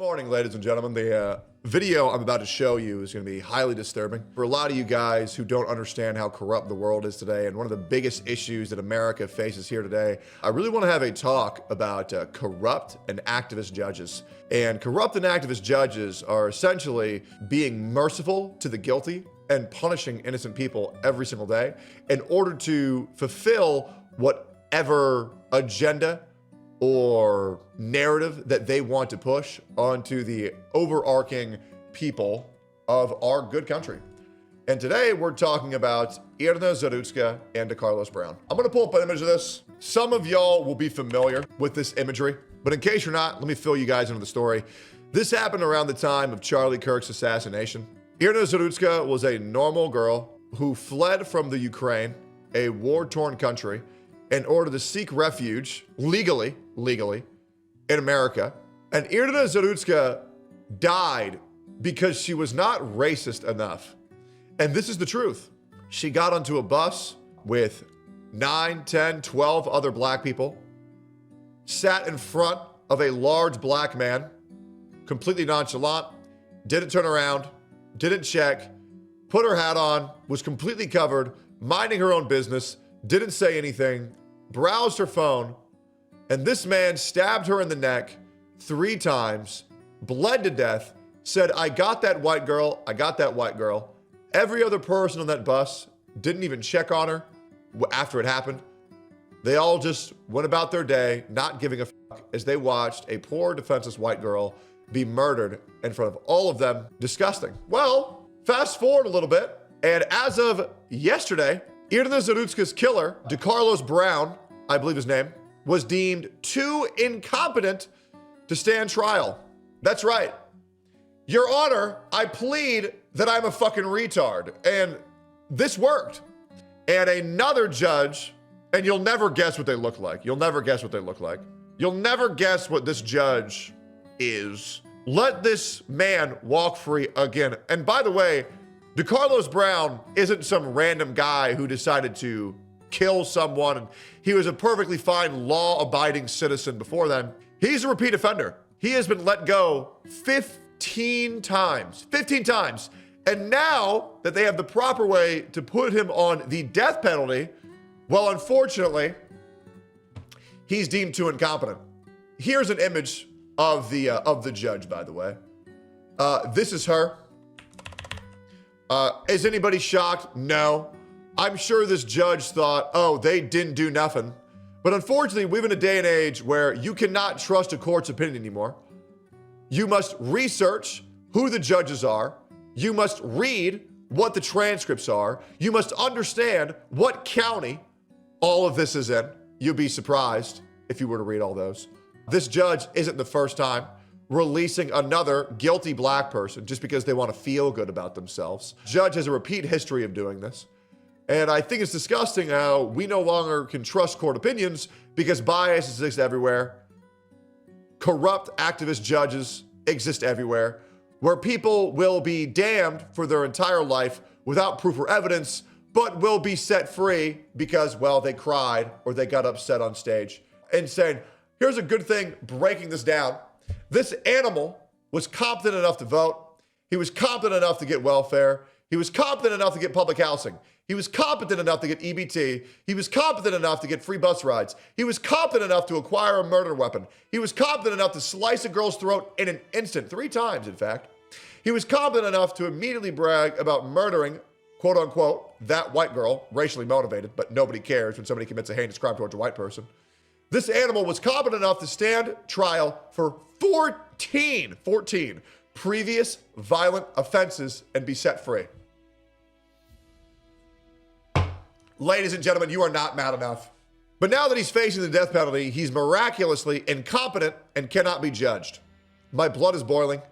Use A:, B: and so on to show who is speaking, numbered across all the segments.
A: Morning, ladies and gentlemen. The video I'm about to show you is going to be highly disturbing for a lot of you guys who don't understand how corrupt the world is today, and one of the biggest issues that America faces here today. I really want to have a talk about corrupt and activist judges. And corrupt and activist judges are essentially being merciful to the guilty and punishing innocent people every single day in order to fulfill whatever agenda or narrative that they want to push onto the overarching people of our good country. And today we're talking about N Zerutka and Carlos Brown. I'm gonna pull up an image of this. Some of y'all will be familiar with this imagery, but in case you're not, let me fill you guys into the story. This happened around the time of Charlie Kirk's assassination. N Zerutka was a normal girl who fled from the Ukraine, a war-torn country, in order to seek refuge legally in America. And N Zerutka died because she was not racist enough. And this is the truth. She got onto a bus with 9, 10, 12 other black people, sat in front of a large black man, completely nonchalant, didn't turn around, didn't check, put her hat on, was completely covered, minding her own business, didn't say anything, browsed her phone, and this man stabbed her in the neck 3 times, bled to death, said, "I got that white girl, I got that white girl." Every other person on that bus didn't even check on her after it happened. They all just went about their day, not giving a fuck, as they watched a poor, defenseless white girl be murdered in front of all of them. Disgusting. Well, fast forward a little bit, and as of yesterday, N Zerutka's killer, Carlos Brown, I believe his name, was deemed too incompetent to stand trial. That's right. Your Honor, I plead that I'm a fucking retard. And this worked. And another judge, and you'll never guess what they look like. You'll never guess what they look like. You'll never guess what this judge is. Let this man walk free again. And by the way, Carlos Brown isn't some random guy who decided to kill someone, and he was a perfectly fine, law-abiding citizen before then. He's a repeat offender. He has been let go 15 times. 15 times. And now that they have the proper way to put him on the death penalty, well, unfortunately, he's deemed too incompetent. Here's an image of the judge, by the way. This is her. Is anybody shocked? No. I'm sure this judge thought, oh, they didn't do nothing. But unfortunately, we live in a day and age where you cannot trust a court's opinion anymore. You must research who the judges are. You must read what the transcripts are. You must understand what county all of this is in. You'd be surprised if you were to read all those. This judge isn't the first time releasing another guilty black person just because they want to feel good about themselves. Judge has a repeat history of doing this. And I think it's disgusting how we no longer can trust court opinions because bias exists everywhere. Corrupt activist judges exist everywhere, where people will be damned for their entire life without proof or evidence, but will be set free because, well, they cried or they got upset on stage. And saying, here's a good thing breaking this down. This animal was competent enough to vote. He was competent enough to get welfare. He was competent enough to get public housing. He was competent enough to get EBT. He was competent enough to get free bus rides. He was competent enough to acquire a murder weapon. He was competent enough to slice a girl's throat in an instant, 3 times, in fact. He was competent enough to immediately brag about murdering, quote unquote, that white girl, racially motivated, but nobody cares when somebody commits a heinous crime towards a white person. This animal was competent enough to stand trial for 14 previous violent offenses and be set free. Ladies and gentlemen, you are not mad enough. But now that he's facing the death penalty, he's miraculously incompetent and cannot be judged. My blood is boiling.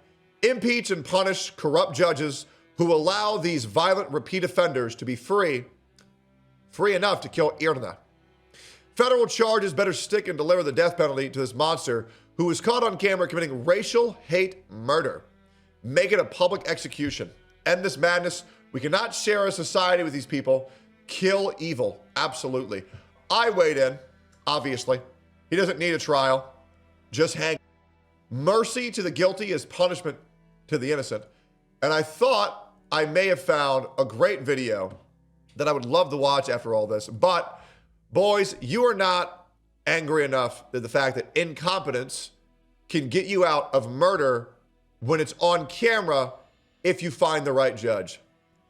A: Impeach and punish corrupt judges who allow these violent repeat offenders to be free enough to kill Irna. Federal charges better stick and deliver the death penalty to this monster who was caught on camera committing racial hate murder. Make it a public execution. End this madness. We cannot share a society with these people. Kill evil. Absolutely. I weighed in, obviously. He doesn't need a trial. Just hang. Mercy to the guilty is punishment to the innocent. And I thought I may have found a great video that I would love to watch after all this. But boys, you are not angry enough at the fact that incompetence can get you out of murder when it's on camera if you find the right judge.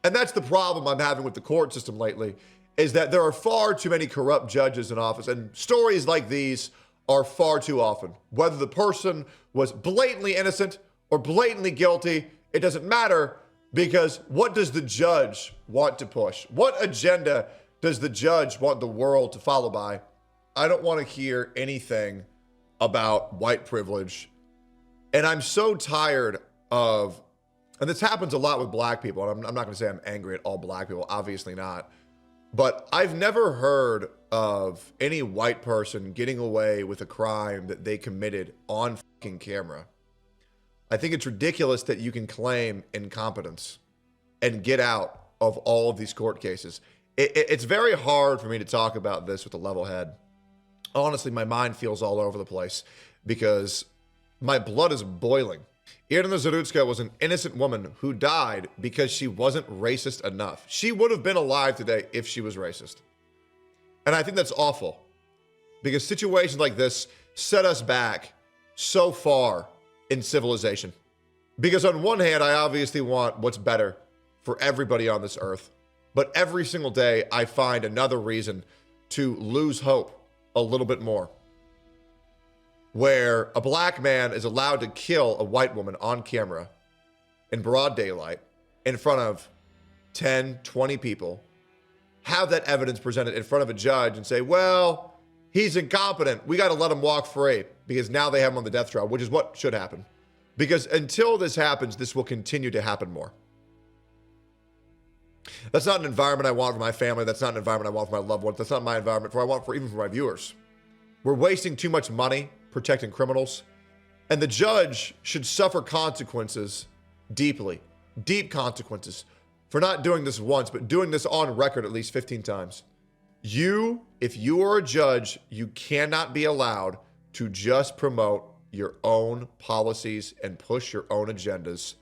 A: And that's the problem I'm having with the court system lately, is that there are far too many corrupt judges in office, and stories like these are far too often. Whether the person was blatantly innocent or blatantly guilty, it doesn't matter, because what does the judge want to push? What agenda does the judge want the world to follow by? I don't want to hear anything about white privilege. And I'm so tired of, and this happens a lot with black people, and I'm not going to say I'm angry at all black people, obviously not. But I've never heard of any white person getting away with a crime that they committed on fucking camera. I think it's ridiculous that you can claim incompetence and get out of all of these court cases. It's very hard for me to talk about this with a level head. Honestly, my mind feels all over the place because my blood is boiling. N Zerutka was an innocent woman who died because she wasn't racist enough. She would have been alive today if she was racist. And I think that's awful, because situations like this set us back so far in civilization. Because on one hand, I obviously want what's better for everybody on this earth. But every single day, I find another reason to lose hope a little bit more, where a black man is allowed to kill a white woman on camera in broad daylight in front of 10, 20 people, have that evidence presented in front of a judge and say, well, he's incompetent. We got to let him walk free because now they have him on the death trial, which is what should happen. Because until this happens, this will continue to happen more. That's not an environment I want for my family. That's not an environment I want for my loved ones. That's not my environment I want for even for my viewers. We're wasting too much money protecting criminals, and the judge should suffer consequences deeply, deep consequences for not doing this once, but doing this on record at least 15 times. If you are a judge, you cannot be allowed to just promote your own policies and push your own agendas,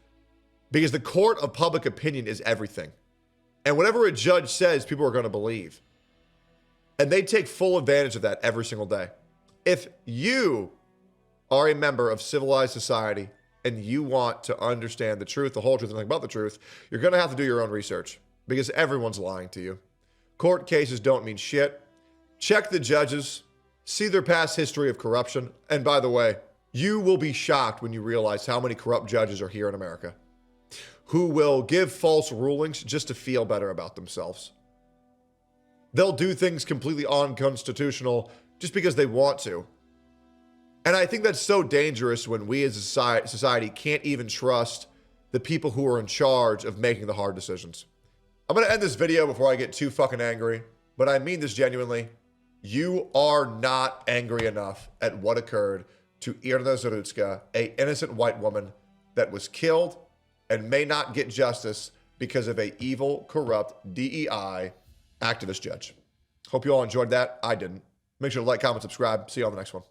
A: because the court of public opinion is everything. And whatever a judge says, people are going to believe. And they take full advantage of that every single day. If you are a member of civilized society and you want to understand the truth, the whole truth, and nothing but the truth, you're going to have to do your own research, because everyone's lying to you. Court cases don't mean shit. Check the judges, see their past history of corruption. And by the way, you will be shocked when you realize how many corrupt judges are here in America who will give false rulings just to feel better about themselves. They'll do things completely unconstitutional just because they want to. And I think that's so dangerous when we as a society can't even trust the people who are in charge of making the hard decisions. I'm going to end this video before I get too fucking angry, but I mean this genuinely. You are not angry enough at what occurred to N Zerutka, an innocent white woman that was killed and may not get justice because of an evil, corrupt DEI activist judge. Hope you all enjoyed that. I didn't. Make sure to like, comment, subscribe. See you on the next one.